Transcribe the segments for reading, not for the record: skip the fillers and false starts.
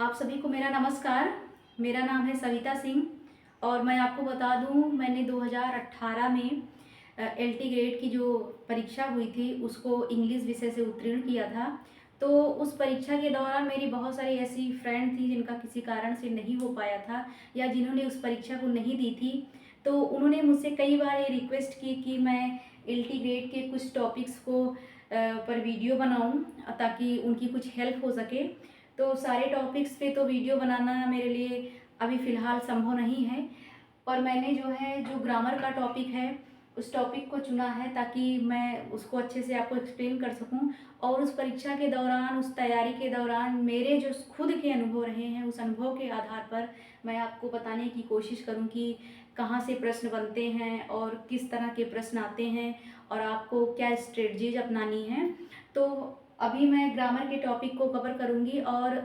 आप सभी को मेरा नमस्कार। मेरा नाम है सविता सिंह और मैं आपको बता दूं, मैंने 2018 में एलटी ग्रेड की जो परीक्षा हुई थी उसको इंग्लिश विषय से उत्तीर्ण किया था। तो उस परीक्षा के दौरान मेरी बहुत सारी ऐसी फ्रेंड थी जिनका किसी कारण से नहीं हो पाया था या जिन्होंने उस परीक्षा को नहीं दी थी। तो उन्होंने मुझसे कई बार ये रिक्वेस्ट की कि मैं एलटी ग्रेड के कुछ टॉपिक्स को पर वीडियो बनाऊं ताकि उनकी कुछ हेल्प हो सके। तो सारे टॉपिक्स पे तो वीडियो बनाना मेरे लिए अभी फ़िलहाल संभव नहीं है, और मैंने जो ग्रामर का टॉपिक है उस टॉपिक को चुना है ताकि मैं उसको अच्छे से आपको एक्सप्लेन कर सकूं। और उस परीक्षा के दौरान, उस तैयारी के दौरान मेरे जो खुद के अनुभव रहे हैं, उस अनुभव के आधार पर मैं आपको बताने की कोशिश करूं कि कहाँ से प्रश्न बनते हैं और किस तरह के प्रश्न आते हैं और आपको क्या स्ट्रेटजीज अपनानी है। तो अभी मैं ग्रामर के टॉपिक को कवर करूँगी, और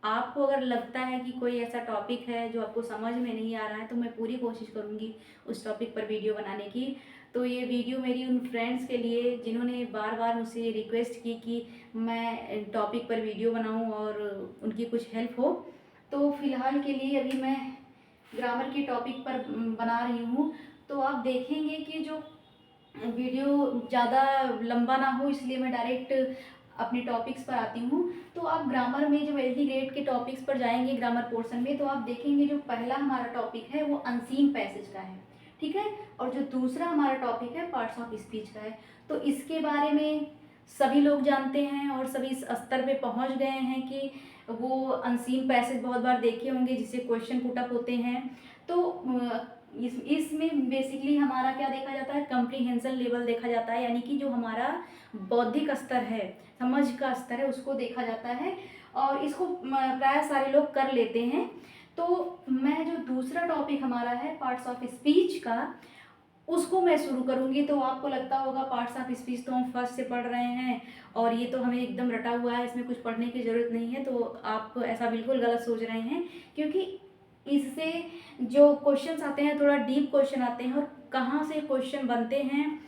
आपको अगर लगता है कि कोई ऐसा टॉपिक है जो आपको समझ में नहीं आ रहा है तो मैं पूरी कोशिश करूँगी उस टॉपिक पर वीडियो बनाने की। तो ये वीडियो मेरी उन फ्रेंड्स के लिए जिन्होंने बार बार मुझसे रिक्वेस्ट की कि मैं टॉपिक पर वीडियो बनाऊं और उनकी कुछ हेल्प हो। तो फ़िलहाल के लिए अभी मैं ग्रामर के टॉपिक पर बना रही हूँ। तो आप देखेंगे कि जो वीडियो ज़्यादा लंबा ना हो, इसलिए मैं डायरेक्ट अपने टॉपिक्स पर आती हूँ। तो आप ग्रामर में जब एलटी ग्रेड के टॉपिक्स पर जाएंगे ग्रामर पोर्शन में, तो आप देखेंगे जो पहला हमारा टॉपिक है वो अनसीन पैसेज का है, ठीक है। और जो दूसरा हमारा टॉपिक है पार्ट्स ऑफ स्पीच का है। तो इसके बारे में सभी लोग जानते हैं और सभी इस स्तर पे पहुँच गए हैं कि वो अनसीन पैसेज बहुत बार देखे होंगे जिससे क्वेश्चन पुट अप होते हैं। तो इसमें बेसिकली हमारा क्या देखा जाता है, कम्प्रीहेंशन लेवल देखा जाता है, यानी कि जो हमारा बौद्धिक स्तर है, समझ का स्तर है, उसको देखा जाता है। और इसको प्राय सारे लोग कर लेते हैं। तो मैं जो दूसरा टॉपिक हमारा है पार्ट्स ऑफ स्पीच का, उसको मैं शुरू करूँगी। तो आपको लगता होगा पार्ट्स ऑफ स्पीच तो हम फर्स्ट से पढ़ रहे हैं और ये तो हमें एकदम रटा हुआ है, इसमें कुछ पढ़ने की ज़रूरत नहीं है। तो आप ऐसा बिल्कुल गलत सोच रहे हैं, क्योंकि इससे जो क्वेश्चंस आते हैं थोड़ा डीप क्वेश्चन आते हैं, और कहाँ से क्वेश्चन बनते हैं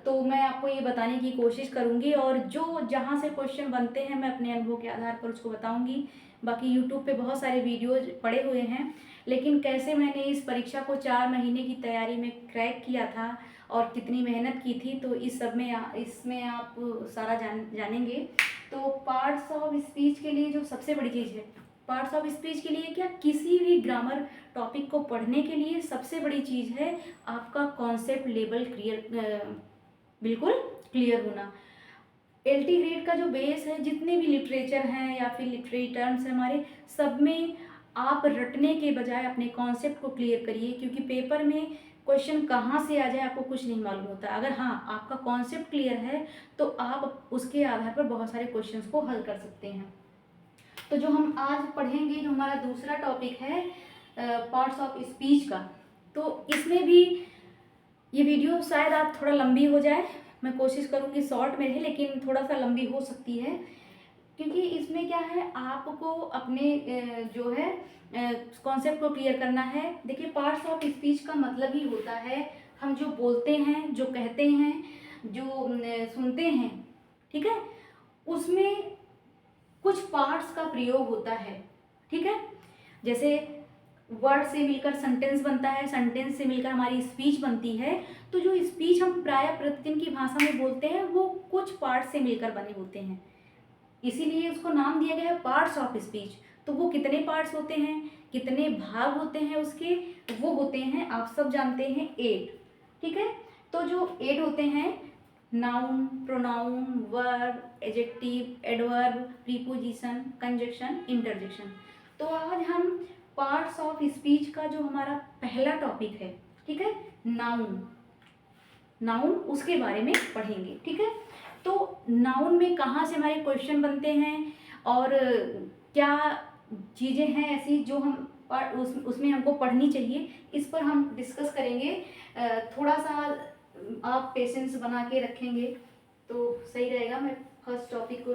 तो मैं आपको ये बताने की कोशिश करूँगी। और जो जहाँ से क्वेश्चन बनते हैं मैं अपने अनुभव के आधार पर उसको बताऊँगी। बाकी यूट्यूब पे बहुत सारे वीडियोज पड़े हुए हैं, लेकिन कैसे मैंने इस परीक्षा को 4 महीने की तैयारी में क्रैक किया था और कितनी मेहनत की थी, तो इस सब में इसमें आप सारा जानेंगे। तो पार्ट्स ऑफ स्पीच के लिए जो सबसे बड़ी चीज़ है, पार्ट्स ऑफ स्पीच के लिए क्या, किसी भी ग्रामर टॉपिक को पढ़ने के लिए सबसे बड़ी चीज़ है आपका कॉन्सेप्ट लेवल बिल्कुल क्लियर होना। एलटी ग्रेड का जो बेस है, जितने भी लिटरेचर हैं या फिर लिटरेरी टर्म्स हैं हमारे, सब में आप रटने के बजाय अपने कॉन्सेप्ट को क्लियर करिए, क्योंकि पेपर में क्वेश्चन कहाँ से आ जाए आपको कुछ नहीं मालूम होता। अगर हाँ आपका कॉन्सेप्ट क्लियर है तो आप उसके आधार पर बहुत सारे क्वेश्चंस को हल कर सकते हैं। तो जो हम आज पढ़ेंगे, जो हमारा दूसरा टॉपिक है पार्ट्स ऑफ स्पीच का, तो इसमें भी ये वीडियो शायद आप थोड़ा लंबी हो जाए, मैं कोशिश करूँगी शॉर्ट में रहे, लेकिन थोड़ा सा लंबी हो सकती है, क्योंकि इसमें क्या है, आपको अपने जो है कॉन्सेप्ट को क्लियर करना है। देखिए, पार्ट्स ऑफ स्पीच का मतलब ही होता है हम जो बोलते हैं, जो कहते हैं, जो सुनते हैं, ठीक है, उसमें कुछ पार्ट्स का प्रयोग होता है, ठीक है। जैसे वर्ड से मिलकर सेंटेंस बनता है, सेंटेंस से मिलकर हमारी स्पीच बनती है। तो जो स्पीच हम प्राय प्रतिदिन की भाषा में बोलते हैं वो कुछ पार्ट से मिलकर बने होते हैं, इसीलिए उसको नाम दिया गया है पार्ट्स ऑफ स्पीच। तो वो कितने पार्ट्स होते हैं, कितने भाग होते हैं उसके, वो होते हैं, आप सब जानते हैं, 8, ठीक है। तो जो 8 होते हैं, noun, pronoun, verb, adjective, adverb, preposition, conjunction, interjection. तो आज हम पार्ट्स ऑफ स्पीच का जो हमारा पहला टॉपिक है, ठीक है, नाउन, नाउन उसके बारे में पढ़ेंगे, ठीक है। तो नाउन में कहाँ से हमारे क्वेश्चन बनते हैं और क्या चीज़ें हैं ऐसी जो हम उसमें हमको पढ़नी चाहिए, इस पर हम डिस्कस करेंगे। थोड़ा सा आप पेशेंस बना के रखेंगे तो सही रहेगा। मैं फर्स्ट टॉपिक को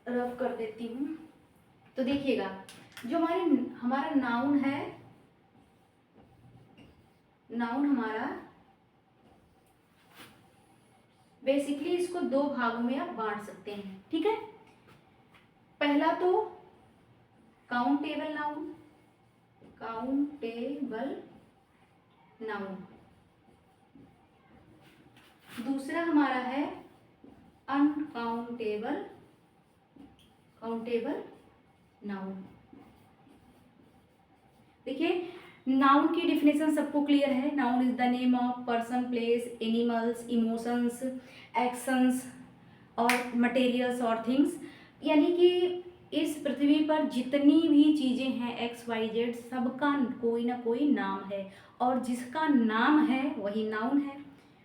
रब कर देती हूँ। तो देखिएगा, जो हमारा नाउन है, नाउन हमारा बेसिकली इसको 2 भागों में आप बांट सकते हैं, ठीक है। पहला तो काउंटेबल नाउन, काउंटेबल नाउन। दूसरा हमारा है अनकाउंटेबल, काउंटेबल नाउन। देखिए नाउन की डिफिनेशन सबको क्लियर है। Noun is the name of person, place, animals, emotions, actions और मटेरियल्स और थिंग्स। यानी कि इस पृथ्वी पर जितनी भी चीज़ें हैं एक्स वाई जेड, सबका कोई ना कोई नाम है और जिसका नाम है वही नाउन है।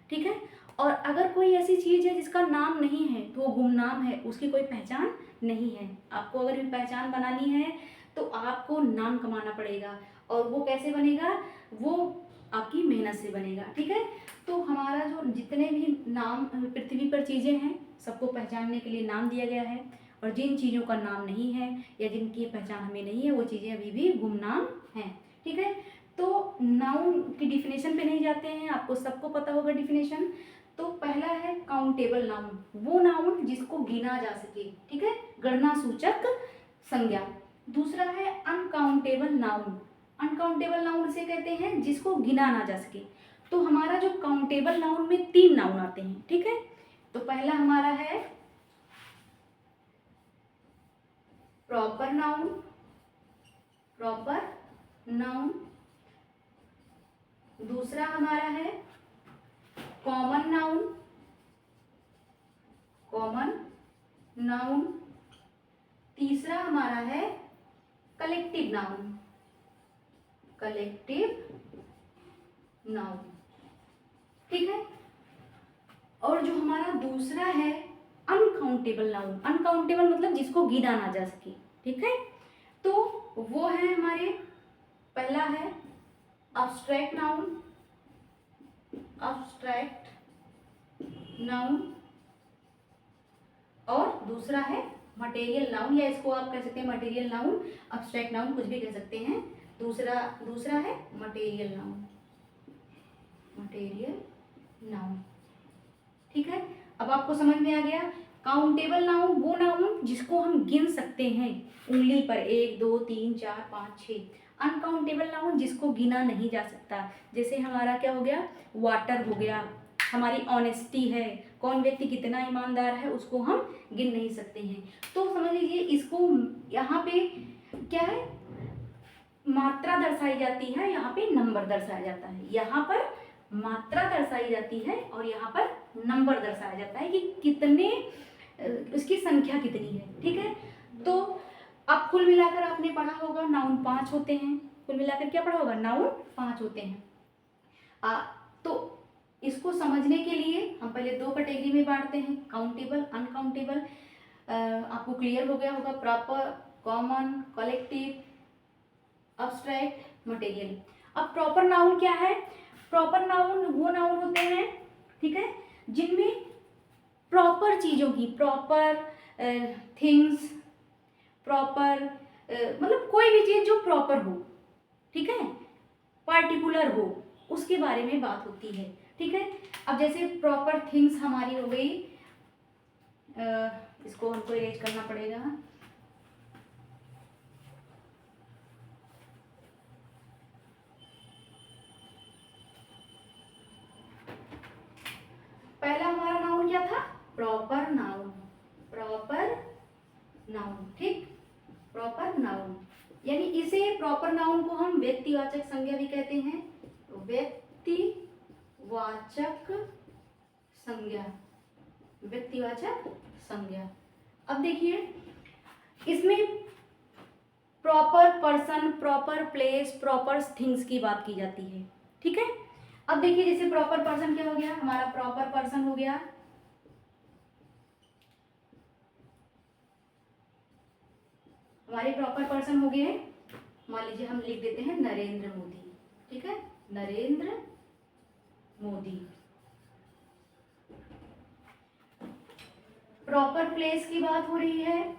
ठीक है। और अगर कोई ऐसी चीज़ है जिसका नाम नहीं है तो वो गुमनाम है, उसकी कोई पहचान नहीं है। आपको अगर भी पहचान बनानी है तो आपको नाम कमाना पड़ेगा। और वो कैसे बनेगा? वो आपकी मेहनत से बनेगा। ठीक है। तो हमारा जो जितने भी नाम पृथ्वी पर चीज़ें हैं सबको पहचानने के लिए नाम दिया गया है। और जिन चीज़ों का नाम नहीं है या जिनकी पहचान हमें नहीं है वो चीज़ें अभी भी गुमनाम हैं। ठीक है। तो नाउन की डिफिनेशन पे नहीं जाते हैं, आपको सबको पता होगा डिफिनेशन। तो पहला है काउंटेबल नाउन, वो नाउन जिसको गिना जा सके। ठीक है, गणना सूचक संज्ञा। दूसरा है अनकाउंटेबल नाउन, अनकाउंटेबल नाउन से कहते हैं जिसको गिना ना जा सके। तो हमारा जो काउंटेबल नाउन में 3 नाउन आते हैं। ठीक है। तो पहला हमारा है प्रॉपर नाउन, प्रॉपर नाउन। दूसरा हमारा है कॉमन नाउन, कॉमन नाउन। तीसरा हमारा है कलेक्टिव नाउन, कलेक्टिव नाउन। ठीक है। और जो हमारा दूसरा है अनकाउंटेबल नाउन, अनकाउंटेबल मतलब जिसको गिना ना जा सके। ठीक है। तो वो है हमारे, पहला है अब्स्ट्रैक्ट नाउन, अब्स्ट्रैक्ट नाउन। और दूसरा है मटेरियल नाउन, या इसको आप कह सकते हैं मटेरियल नाउन, अब्स्ट्रैक्ट नाउन कुछ भी कह सकते हैं। दूसरा है मटेरियल नाउन, मटेरियल नाउन। ठीक है। अब आपको समझ में आ गया। काउंटेबल नाउन वो नाउन जिसको हम गिन सकते हैं उंगली पर, 1 2 3 4 5 6। अनकाउंटेबल नाउन जिसको गिना नहीं जा सकता, जैसे हमारा क्या हो गया, वाटर हो गया, हमारी ऑनेस्टी है, कौन व्यक्ति कितना ईमानदार है उसको हम गिन नहीं सकते हैं। तो समझ लीजिए इसको यहाँ पे क्या है, मात्रा दर्शाई जाती है, यहाँ पे नंबर दर्शाया जाता है। यहाँ पर मात्रा दर्शाई जाती है और यहाँ पर नंबर दर्शाया जाता है कि कितने, उसकी संख्या कितनी है। ठीक है। तो अब कुल मिलाकर आपने पढ़ा होगा नाउन 5 होते हैं। कुल मिलाकर क्या पढ़ा होगा, नाउन 5 होते हैं। तो इसको समझने के लिए हम पहले 2 कैटेगरी में बांटते हैं, काउंटेबल, अनकाउंटेबल। आपको क्लियर हो गया होगा, proper, common, collective, abstract, material. अब प्रॉपर नाउन क्या है? प्रॉपर नाउन वो नाउन होते हैं, ठीक है, जिनमें प्रॉपर चीज़ों की, प्रॉपर थिंग्स, प्रॉपर मतलब कोई भी चीज़ जो प्रॉपर हो, ठीक है, पार्टिकुलर हो, उसके बारे में बात होती है। ठीक है। अब जैसे प्रॉपर थिंग्स हमारी हो गई, इसको हमको इरेज करना पड़ेगा। पहला हमारा नाउन क्या था, प्रॉपर नाउन, प्रॉपर नाउन। ठीक, प्रॉपर नाउन यानी इसे, प्रॉपर नाउन को हम व्यक्तिवाचक संज्ञा भी कहते हैं, व्यक्तिवाचक संज्ञा, व्यक्तिवाचक संज्ञा। अब देखिए इसमें proper person, proper place, proper things की बात की जाती है। ठीक है। अब देखिए जैसे प्रॉपर पर्सन क्या हो गया, हमारा प्रॉपर पर्सन हो गया, हमारे प्रॉपर पर्सन हो गए, मान लीजिए हम लिख देते हैं नरेंद्र मोदी। ठीक है, नरेंद्र मोदी। प्रॉपर प्लेस की बात हो रही है,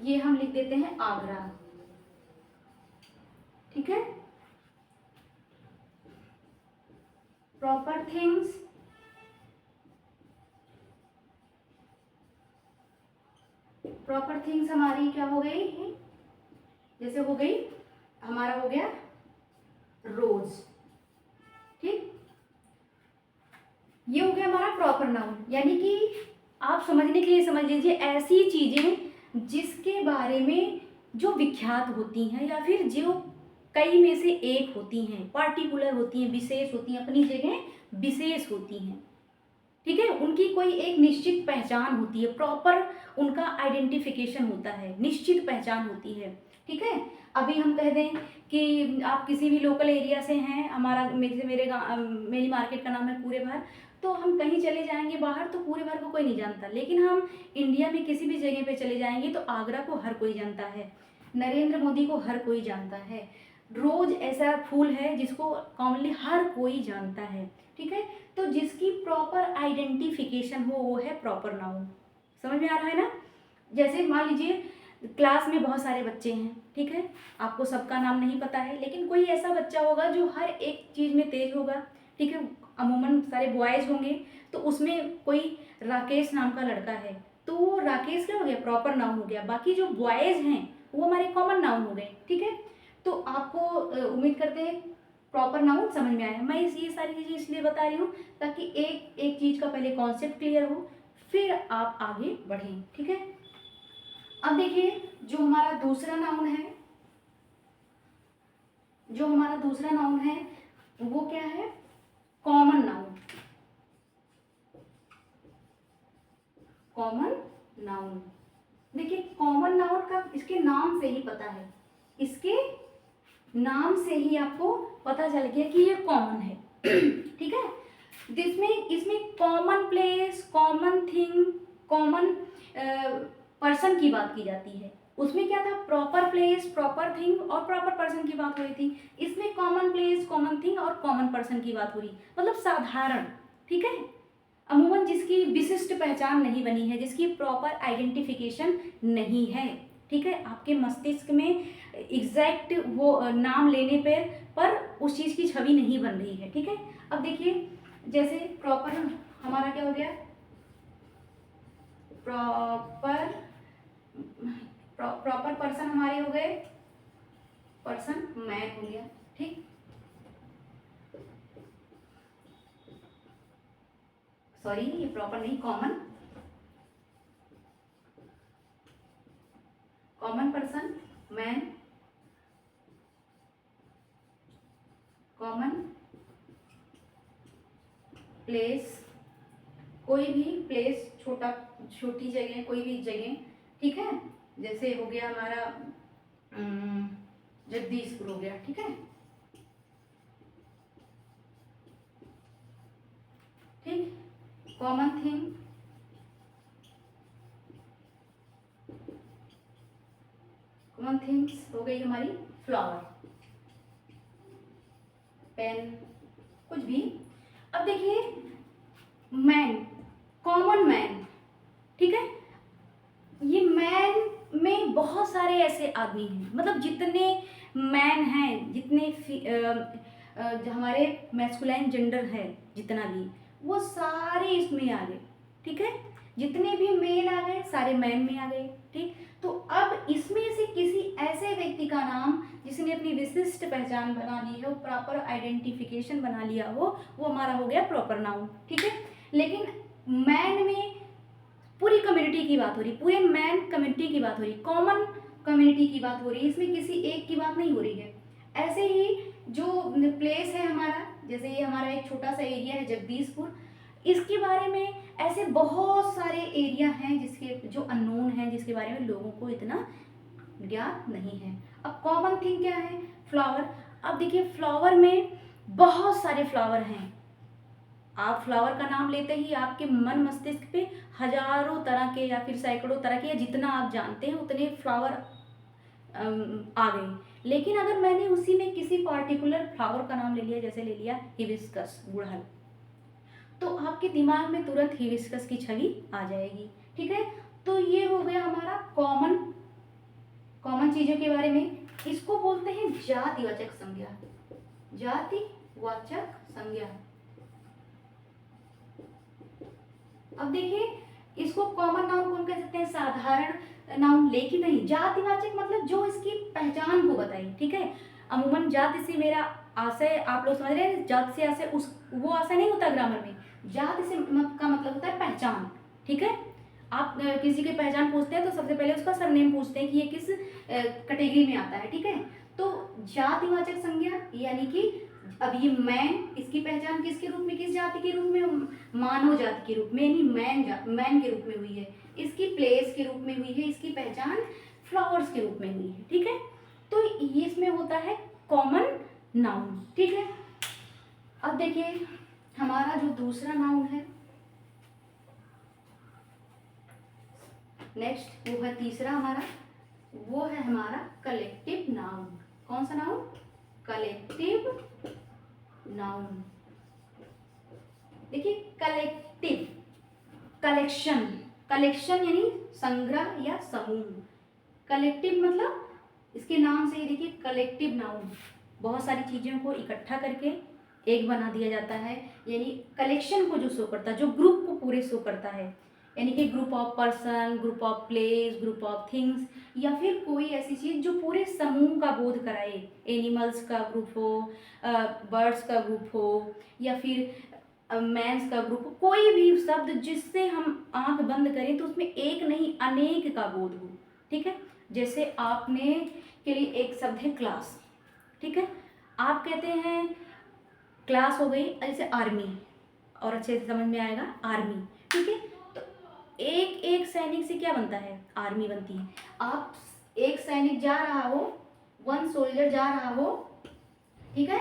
ये हम लिख देते हैं आगरा। ठीक है। प्रॉपर थिंग्स, प्रॉपर थिंग्स हमारी क्या हो गई, जैसे हो गई हमारा हो गया रोज, ठीक, ये हो गया हमारा प्रॉपर नाउन। यानी कि आप समझने के लिए समझ लीजिए ऐसी चीजें जिसके बारे में जो विख्यात होती हैं या फिर जो कई में से एक होती हैं, पार्टिकुलर होती हैं, विशेष होती हैं, अपनी जगह विशेष होती हैं, ठीक है, उनकी कोई एक निश्चित पहचान होती है, प्रॉपर उनका आइडेंटिफिकेशन होता है, निश्चित पहचान होती है, ठीक है। अभी हम कह दें कि आप किसी भी लोकल एरिया से हैं, हमारा मेरी मार्केट का नाम है पूरे भर, तो हम कहीं चले जाएंगे बाहर तो पूरे भर को कोई नहीं जानता, लेकिन हम इंडिया में किसी भी जगह पे चले जाएंगे तो आगरा को हर कोई जानता है, नरेंद्र मोदी को हर कोई जानता है, रोज ऐसा फूल है जिसको कॉमनली हर कोई जानता है, ठीक है। तो जिसकी प्रॉपर आइडेंटिफिकेशन हो वो है प्रॉपर नाउन। समझ में आ रहा है ना। जैसे मान लीजिए क्लास में बहुत सारे बच्चे हैं, ठीक है, आपको सबका नाम नहीं पता है, लेकिन कोई ऐसा बच्चा होगा जो हर एक चीज़ में तेज होगा, ठीक है, अमूमन सारे बॉयज़ होंगे, तो उसमें कोई राकेश नाम का लड़का है, तो वो राकेश क्या हो गया, प्रॉपर नाउन हो गया। बाकी जो बॉयज़ हैं वो हमारे कॉमन नाउन हो गए, ठीक है। तो आपको उम्मीद करते हैं प्रॉपर नाउन समझ में आया। मैं ये सारी चीज़ें इसलिए बता रही हूँ ताकि एक एक चीज़ का पहले कॉन्सेप्ट क्लियर हो, फिर आप आगे बढ़ें, ठीक है। अब देखिए जो हमारा दूसरा नाउन है, जो हमारा दूसरा नाउन है वो क्या है, कॉमन नाउन। कॉमन नाउन, देखिए कॉमन नाउन का इसके नाम से ही पता है, इसके नाम से ही आपको पता चल गया कि ये कॉमन है, ठीक है। जिसमें इसमें common place, common thing, common person की बात की जाती है। उसमें क्या था, प्रॉपर प्लेस, प्रॉपर थिंग और प्रॉपर पर्सन की बात हो रही थी। इसमें कॉमन प्लेस, कॉमन थिंग और कॉमन पर्सन की बात हो रही, मतलब साधारण, ठीक है, अमूमन जिसकी विशिष्ट पहचान नहीं बनी है, जिसकी प्रॉपर आइडेंटिफिकेशन नहीं है, ठीक है। आपके मस्तिष्क में एग्जैक्ट वो नाम लेने पर उस चीज़ की छवि नहीं बन रही है, ठीक है। अब देखिए जैसे प्रॉपर हमारा क्या हो गया, प्रॉपर पर्सन हमारे हो गए, पर्सन मैन हो गया, ठीक, सॉरी ये प्रॉपर नहीं, common, common person man, common place, कोई भी प्लेस, छोटी जगह, कोई भी जगह, ठीक है, जैसे हो गया हमारा जगदीशपुर हो गया, ठीक है, ठीक। कॉमन थिंग, कॉमन थिंग्स हो गई हमारी फ्लावर, पेन, कुछ भी। अब देखिए मैन, कॉमन मैन, ठीक है, ये मैन में बहुत सारे ऐसे आदमी हैं, मतलब जितने मैन हैं, जितने हमारे मैस्कुलाइन जेंडर है जितना भी, वो सारे इसमें आ गए, ठीक है, जितने भी मेल आ गए सारे मैन में आ गए, ठीक। तो अब इसमें से किसी ऐसे व्यक्ति का नाम जिसने अपनी विशिष्ट पहचान बना ली है, वो प्रॉपर आइडेंटिफिकेशन बना लिया हो, वो हमारा हो गया प्रॉपर नाउन, ठीक है। लेकिन मैन में पूरी कम्युनिटी की बात हो रही, पूरे मैन कम्युनिटी की बात हो रही, कॉमन कम्युनिटी की बात हो रही है, इसमें किसी एक की बात नहीं हो रही है। ऐसे ही जो प्लेस है हमारा, जैसे ये हमारा एक छोटा सा एरिया है जगदीशपुर, इसके बारे में ऐसे बहुत सारे एरिया हैं जिसके जो अननोन हैं, जिसके बारे में लोगों को इतना ज्ञात नहीं है। अब कॉमन थिंग क्या है, फ्लावर। अब देखिए फ्लावर में बहुत सारे फ्लावर हैं, आप फ्लावर का नाम लेते ही आपके मन मस्तिष्क पे हजारों तरह के या फिर सैकड़ों तरह के, या जितना आप जानते हैं उतने फ्लावर आ गए। लेकिन अगर मैंने उसी में किसी पार्टिकुलर फ्लावर का नाम ले लिया, जैसे ले लिया हिबिस्कस, गुड़हल, तो आपके दिमाग में तुरंत हिबिस्कस की छवि आ जाएगी, ठीक है। तो ये हो गया हमारा कॉमन, कॉमन चीजों के बारे में। इसको बोलते हैं जातिवाचक संज्ञा, जातिवाचक संज्ञा। अब देखिए इसको कॉमन नाउन कौन कह सकते हैं, साधारण नाउन, लेकिन नहीं, जातिवाचक मतलब जो इसकी पहचान को बताए, ठीक है। अमूमन जाति से मेरा आशय आप लोग समझ रहे हैं, जाति से आशय उस वो आशय नहीं होता ग्रामर में। जाति से का मतलब होता है पहचान, ठीक है। आप किसी की पहचान पूछते हैं तो सबसे पहले उसका सरनेम पूछते हैं कि ये किस कैटेगरी में आता है, ठीक है। तो जातिवाचक संज्ञा यानी कि अब ये मैन, इसकी पहचान किसके रूप में, किस जाति के रूप में, मानव जाति के रूप में, यानी मैन के रूप में हुई है। इसकी प्लेस के रूप में हुई है, इसकी पहचान फ्लावर्स के रूप में हुई है, ठीक है। तो ये इसमें होता है कॉमन नाउन, ठीक है। अब देखिए हमारा जो दूसरा नाउन है, नेक्स्ट वो है तीसरा हमारा, वो है हमारा कलेक्टिव नाउन। कौन सा नाउन? Collective noun. देखिए कलेक्टिव, कलेक्शन, कलेक्शन यानी संग्रह या समूह। कलेक्टिव मतलब इसके नाम से ही देखिए कलेक्टिव नाउन, बहुत सारी चीज़ों को इकट्ठा करके एक बना दिया जाता है, यानी कलेक्शन को जो शो करता है, जो ग्रुप को पूरे शो करता है, यानी कि group of person, group of place, group of things, या फिर कोई ऐसी चीज़ जो पूरे समूह का बोध कराए। एनिमल्स का ग्रुप हो, बर्ड्स का ग्रुप हो, या फिर मैंस का ग्रुप हो, कोई भी शब्द जिससे हम आंख बंद करें तो उसमें एक नहीं अनेक का बोध हो, ठीक है। जैसे आपने के लिए एक शब्द है क्लास, ठीक है। आप कहते हैं क्लास हो गई, जैसे आर्मी, और अच्छे से समझ में आएगा आर्मी, ठीक है। तो एक एक सैनिक से क्या बनता है? आर्मी बनती है। आप एक सैनिक जा रहा हो, वन सोल्जर जा रहा हो, ठीक है,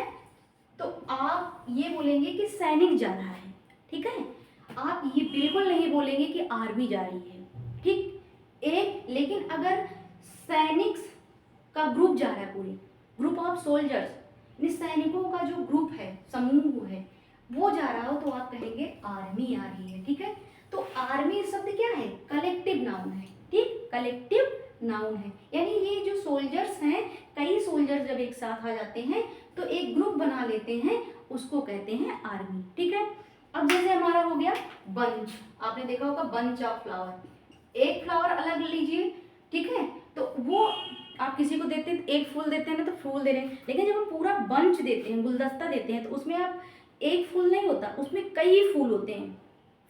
तो आप ये बोलेंगे कि सैनिक जा रहा है, ठीक है। आप ये बिल्कुल नहीं बोलेंगे कि आर्मी जा रही है, ठीक। एक लेकिन अगर सैनिक का ग्रुप जा रहा है, पूरे ग्रुप ऑफ सोल्जर्स, सैनिकों का जो ग्रुप है, समूह है, वो जा रहा हो, तो आप कहेंगे आर्मी आ रही है, ठीक है। तो आर्मी शब्द क्या है? कलेक्टिव नाउन है, ठीक, कलेक्टिव नाउन है। यानी ये जो सोल्जर्स हैं, कई सोल्जर्स जब एक साथ आ जाते हैं तो एक ग्रुप बना लेते हैं, उसको कहते हैं आर्मी, ठीक है। अब जैसे हमारा हो गया बंच, आपने देखा होगा बंच ऑफ फ्लावर, एक फ्लावर अलग लीजिए, ठीक है, तो वो आप किसी को देते हैं, एक फूल देते हैं ना तो फूल दे रहे हैं, लेकिन जब हम पूरा बंच देते हैं, गुलदस्ता देते हैं, तो उसमें आप एक फूल नहीं होता, उसमें कई फूल होते हैं,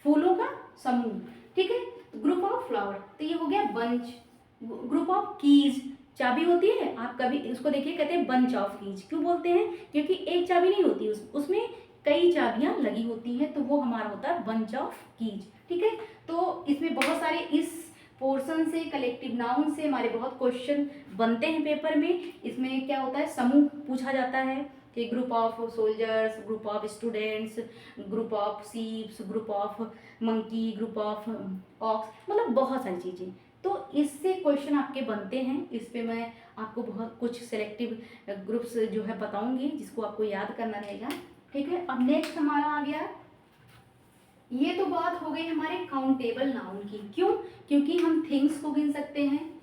फूलों का समूह, ठीक है। ग्रुप ऑफ फ्लावर, तो ये हो गया बंच। ग्रुप ऑफ कीज, चाबी होती है, आप कभी उसको देखिए कहते हैं बंच ऑफ कीज, क्यों बोलते हैं? क्योंकि एक चाबी नहीं होती, उसमें कई चाबियां लगी होती हैं, तो वो हमारा होता है बंच ऑफ कीज, ठीक है। तो इसमें बहुत सारे इस पोर्शन से, कलेक्टिव नाउन से हमारे बहुत क्वेश्चन बनते हैं पेपर में। इसमें क्या होता है, समूह पूछा जाता है कि group of soldiers, group of students, group of sheeps, group of monkey, group of ox, मतलब बहुत सारी चीज़ें। तो इससे क्वेश्चन आपके बनते हैं। इस पे मैं आपको बहुत कुछ सेलेक्टिव ग्रुप्स जो है बताऊंगी, जिसको आपको याद करना रहेगा, ठीक है। अब नेक्स्ट हमारा आ गया, ये तो बात हो गई हमारे काउंटेबल नाउन की। क्यों? क्योंकि हम थिंग्स को गिन सकते हैं,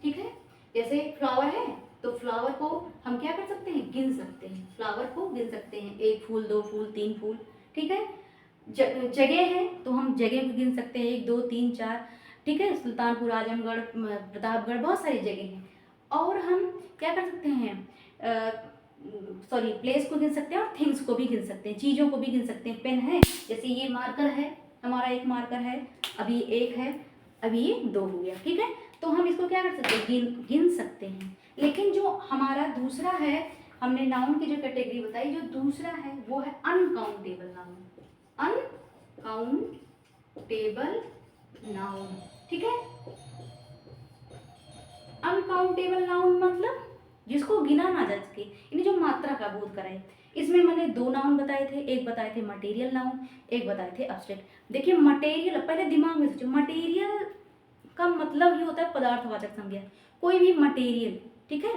ठीक है। जैसे फ्लावर है तो फ्लावर को हम क्या कर सकते हैं? गिन सकते हैं, फ्लावर को गिन सकते हैं, एक फूल, दो फूल, तीन फूल, ठीक है। जगह है तो हम जगह को गिन सकते हैं, एक, दो, तीन, चार, ठीक है। सुल्तानपुर, आजमगढ़, प्रतापगढ़, बहुत सारी जगह हैं। और हम क्या कर सकते हैं, सॉरी, प्लेस को गिन सकते हैं और थिंग्स को भी गिन सकते हैं, चीज़ों को भी गिन सकते हैं। पेन है, जैसे ये मार्कर है, हमारा एक मार्कर है, अभी एक है, अभी ये दो हो गया, ठीक है। तो हम इसको क्या कर सकते हैं? गिन सकते हैं। लेकिन जो हमारा दूसरा है, हमने नाउन की जो कैटेगरी बताई, जो दूसरा है वो है अनकाउंटेबल नाउन, अनकाउंटेबल नाउन, ठीक है। अनकाउंटेबल नाउन मतलब जिसको गिना ना जा सके, यानी जो मात्रा का बोध कराए। इसमें मैंने दो नाउन बताए थे, एक बताए थे मटेरियल नाउन, एक बताए थे एब्स्ट्रैक्ट। देखिए मटेरियल, पहले दिमाग में सोचो, मटेरियल का मतलब ही होता है पदार्थवाचक संज्ञा, कोई भी मटेरियल, ठीक है।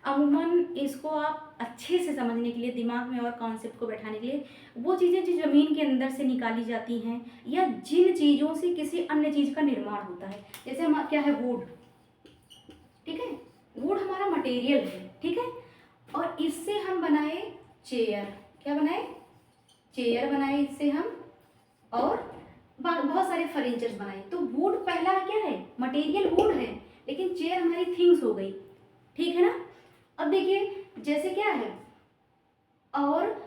अमूमन इसको आप अच्छे से समझने के लिए, दिमाग में और कॉन्सेप्ट को बैठाने के लिए, वो चीज़ें जो ज़मीन के अंदर से निकाली जाती हैं, या जिन चीज़ों से किसी अन्य चीज़ का निर्माण होता है, जैसे हम क्या है, वुड, ठीक है, वुड हमारा मटेरियल है, ठीक है। और इससे हम बनाए चेयर, क्या बनाए? चेयर बनाए इससे हम, और बहुत सारे फर्नीचर्स बनाए। तो वुड पहला क्या है, मटेरियल वुड है, लेकिन चेयर हमारी थिंग्स हो गई, ठीक है ना। अब देखिए जैसे क्या है, और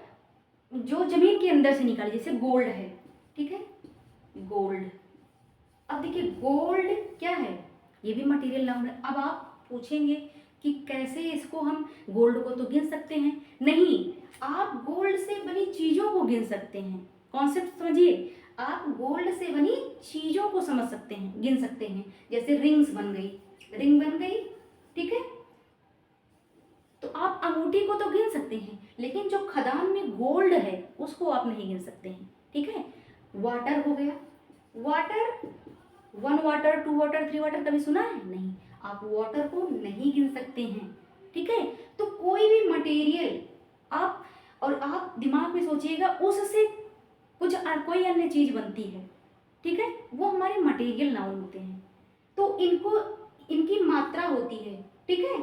जो जमीन के अंदर से निकाली, जैसे गोल्ड है, ठीक है, गोल्ड। अब देखिए गोल्ड क्या है, ये भी मटेरियल नाउन है। अब आप पूछेंगे कि कैसे इसको हम गोल्ड को तो गिन सकते हैं, नहीं, आप गोल्ड से बनी चीजों को गिन सकते हैं। कॉन्सेप्ट समझिए, आप गोल्ड से बनी चीजों को समझ सकते हैं, गिन सकते हैं। जैसे रिंग्स बन गई, रिंग बन गई, ठीक है, तो आप अंगूठी को तो गिन सकते हैं, लेकिन जो खदान में गोल्ड है उसको आप नहीं गिन सकते हैं, ठीक है। वाटर हो गया, वाटर, 1 वाटर, 2 वाटर, 3 वाटर कभी सुना है, नहीं, आप वाटर को नहीं गिन सकते हैं, ठीक है। तो कोई भी मटेरियल आप, और आप दिमाग में सोचिएगा उससे कुछ कोई अन्य चीज बनती है, ठीक है, वो हमारे मटेरियल नाउन होते हैं। तो इनको, इनकी मात्रा होती है, ठीक है,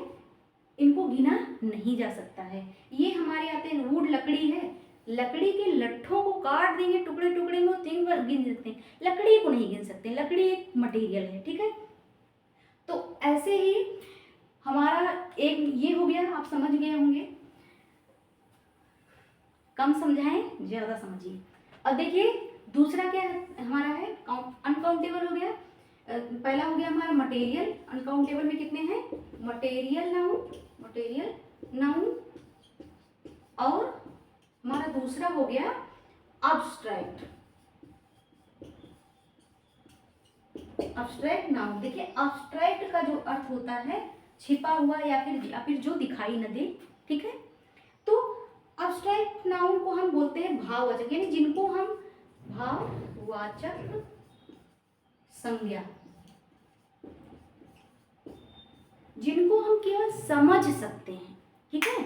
इनको गिना नहीं जा सकता है। ये हमारे आते हैं, वुड लकड़ी है, लकड़ी के लट्ठों को काट देंगे टुकड़े टुकड़े में, तीन बार गिन सकते हैं, लकड़ी को नहीं गिन सकते, लकड़ी एक मटेरियल है, ठीक है। तो ऐसे ही हमारा एक ये हो गया, आप समझ गए होंगे, कम समझाएं ज्यादा समझिए। अब देखिए दूसरा क्या है हमारा है, अनकाउंटेबल हो गया। पहला हो गया हमारा मटेरियल, अनकाउंटेबल में कितने हैं, मटेरियल नाउन, मटेरियल नाउन। और हमारा दूसरा हो गया अब्स्ट्रैक्ट, अब्स्ट्रैक्ट नाउन। देखिए अब्स्ट्रैक्ट का जो अर्थ होता है छिपा हुआ या फिर जो दिखाई न दे, ठीक है। तो अब्स्ट्रैक्ट नाउन को हम बोलते हैं भाववाचक, यानी जिनको हम भाववाचक संज्ञा, जिनको हम केवल समझ सकते हैं, ठीक है,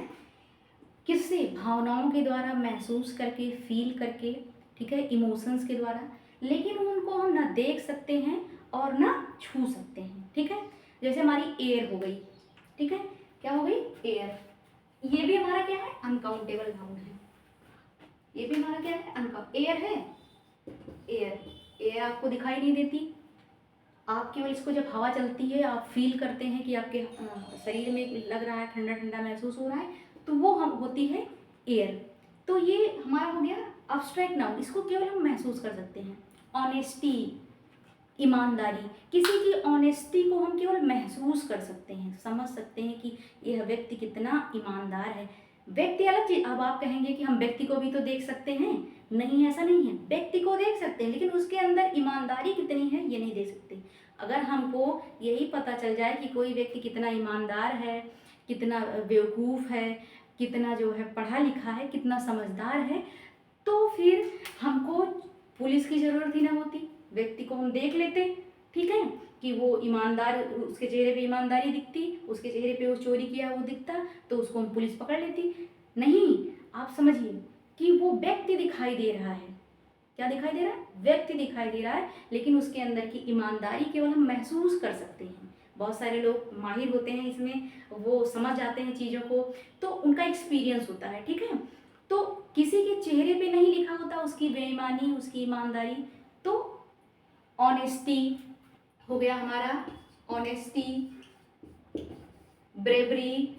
किससे, भावनाओं के द्वारा, महसूस करके, फील करके, ठीक है, इमोशंस के द्वारा, लेकिन उनको हम ना देख सकते हैं और ना छू सकते हैं, ठीक है। जैसे हमारी एयर हो गई, ठीक है, क्या हो गई, एयर, ये भी हमारा क्या है, अनकाउंटेबल नाउन है, ये भी हमारा क्या है, अनकाउंट, एयर है, एयर, एयर आपको दिखाई नहीं देती, आप केवल इसको जब हवा चलती है आप फील करते हैं कि आपके शरीर में लग रहा है, ठंडा ठंडा महसूस हो रहा है, तो वो हम होती है एयर। तो ये हमारा हो गया अब्स्ट्रैक्ट नाउन, इसको केवल हम महसूस कर सकते हैं। ऑनेस्टी, ईमानदारी, किसी की ऑनेस्टी को हम केवल महसूस कर सकते हैं, समझ सकते हैं कि यह व्यक्ति कितना ईमानदार है। व्यक्ति अलग चीज, अब आप कहेंगे कि हम व्यक्ति को भी तो देख सकते हैं, नहीं ऐसा नहीं है, व्यक्ति को देख सकते हैं लेकिन उसके अंदर ईमानदारी कितनी है ये नहीं देख सकते। अगर हमको यही पता चल जाए कि कोई व्यक्ति कितना ईमानदार है, कितना बेवकूफ़ है, कितना जो है पढ़ा लिखा है, कितना समझदार है, तो फिर हमको पुलिस की ज़रूरत ही ना होती, व्यक्ति को हम देख लेते, ठीक है, कि वो ईमानदार, उसके चेहरे पे ईमानदारी दिखती, उसके चेहरे पे वो चोरी किया वो दिखता, तो उसको हम पुलिस पकड़ लेती। नहीं, आप समझिए कि वो व्यक्ति दिखाई दे रहा है, क्या दिखाई दे रहा है, व्यक्ति दिखाई दे रहा है, लेकिन उसके अंदर की ईमानदारी केवल हम महसूस कर सकते हैं। बहुत सारे लोग माहिर होते हैं इसमें, वो समझ जाते हैं चीज़ों को, तो उनका एक्सपीरियंस होता है, ठीक है। तो किसी के चेहरे पे नहीं लिखा होता उसकी बेईमानी, उसकी ईमानदारी। तो ऑनेस्टी हो गया हमारा, ऑनेस्टी, ब्रेवरी,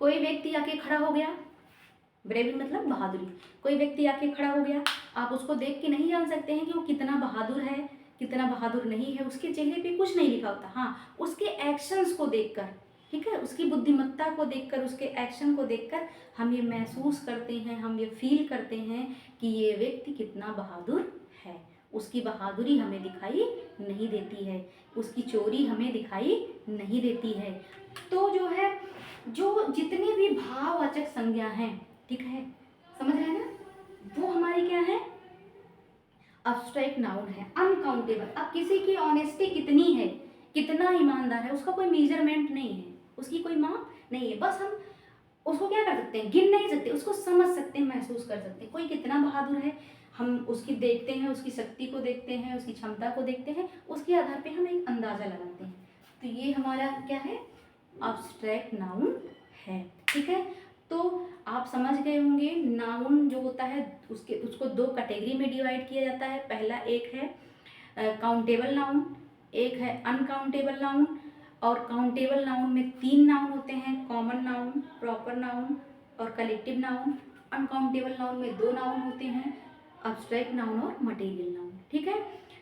कोई व्यक्ति आके खड़ा हो गया, ब्रेवरी मतलब बहादुरी, कोई व्यक्ति आके खड़ा हो गया, आप उसको देख के नहीं जान सकते हैं कि वो कितना बहादुर है, कितना बहादुर नहीं है, उसके चेहरे पे कुछ नहीं लिखा होता, हाँ उसके एक्शंस को देखकर, ठीक है, उसकी बुद्धिमत्ता को देखकर, उसके एक्शन को देखकर हम ये महसूस करते हैं, हम ये फील करते हैं कि ये व्यक्ति कितना बहादुर है। उसकी बहादुरी हमें दिखाई नहीं देती है, उसकी चोरी हमें दिखाई नहीं देती है। तो जो है, जो जितने भी भाववाचक संज्ञा हैं, ठीक है, समझ रहे हैं ना, वो हमारी क्या है, अब्स्ट्रैक्ट नाउन है, अनकाउंटेबल। अब किसी की ऑनेस्टी कितनी है, कितना ईमानदार है, उसका कोई मेजरमेंट नहीं है, उसकी कोई माप नहीं है, बस हम उसको क्या कर सकते हैं, गिन नहीं सकते, उसको समझ सकते हैं, महसूस कर सकते हैं। कोई कितना बहादुर है हम उसकी देखते हैं, उसकी शक्ति को देखते हैं, उसकी क्षमता को देखते हैं, उसके आधार पे हम एक अंदाज़ा लगाते हैं। तो ये हमारा क्या है, अब्स्ट्रैक्ट नाउन है, ठीक है। तो आप समझ गए होंगे नाउन जो होता है उसको दो कैटेगरी में डिवाइड किया जाता है। पहला एक है काउंटेबल नाउन, एक है अनकाउंटेबल नाउन। और काउंटेबल नाउन में 3 नाउन होते हैं, कॉमन नाउन, प्रॉपर नाउन और कलेक्टिव नाउन। अनकाउंटेबल नाउन में 2 नाउन होते हैं, अब्स्ट्रैक्ट नाउन और मटेरियल नाउन। ठीक है,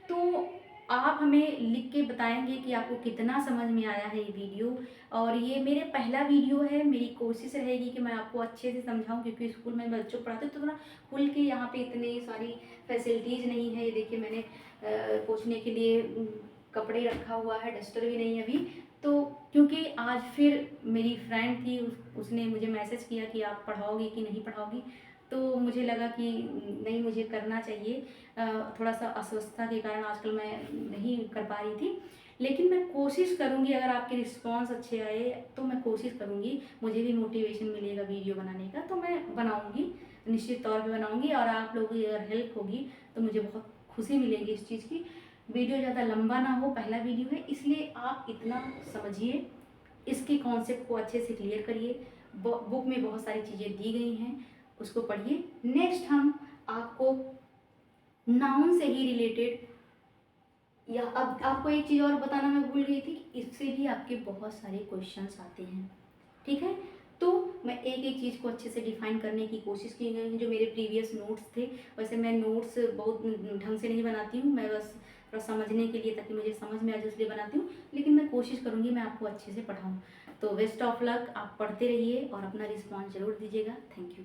तो आप हमें लिख के बताएंगे कि आपको कितना समझ में आया है ये वीडियो। और ये मेरे पहला वीडियो है, मेरी कोशिश रहेगी कि मैं आपको अच्छे से समझाऊं, क्योंकि स्कूल में बच्चों को पढ़ाते तो थोड़ा खुल के, यहाँ पे इतनी सारी फैसिलिटीज़ नहीं है। ये देखिए मैंने पोंछने के लिए कपड़े रखा हुआ है, डस्टर भी नहीं है अभी। तो क्योंकि आज फिर मेरी फ्रेंड थी, उसने मुझे मैसेज किया कि आप पढ़ाओगी कि नहीं पढ़ाओगी, तो मुझे लगा कि नहीं, मुझे करना चाहिए। थोड़ा सा अस्वस्थता के कारण आजकल मैं नहीं कर पा रही थी, लेकिन मैं कोशिश करूँगी। अगर आपके रिस्पांस अच्छे आए तो मैं कोशिश करूँगी, मुझे भी मोटिवेशन मिलेगा वीडियो बनाने का, तो मैं बनाऊँगी, निश्चित तौर पे बनाऊँगी। और आप लोगों की अगर हेल्प होगी तो मुझे बहुत खुशी मिलेगी इस चीज़ की। वीडियो ज़्यादा लंबा ना हो, पहला वीडियो है, इसलिए आप इतना समझिए, इसके कॉन्सेप्ट को अच्छे से क्लियर करिए। बुक में बहुत सारी चीज़ें दी गई हैं, उसको पढ़िए। नेक्स्ट हम आपको नाउन से ही रिलेटेड, या अब आपको एक चीज़ और बताना मैं भूल गई थी, इससे भी आपके बहुत सारे क्वेश्चंस आते हैं। ठीक है, तो मैं एक एक चीज़ को अच्छे से डिफाइन करने की कोशिश की गई है। जो मेरे प्रीवियस नोट्स थे, वैसे मैं नोट्स बहुत ढंग से नहीं बनाती हूँ, मैं बस थोड़ा समझने के लिए, ताकि मुझे समझ में आ जाए इसलिए बनाती हूँ, लेकिन मैं कोशिश करूँगी मैं आपको अच्छे से पढ़ाऊँ। तो बेस्ट ऑफ लक, आप पढ़ते रहिए और अपना रिस्पॉन्स ज़रूर दीजिएगा। Thank you.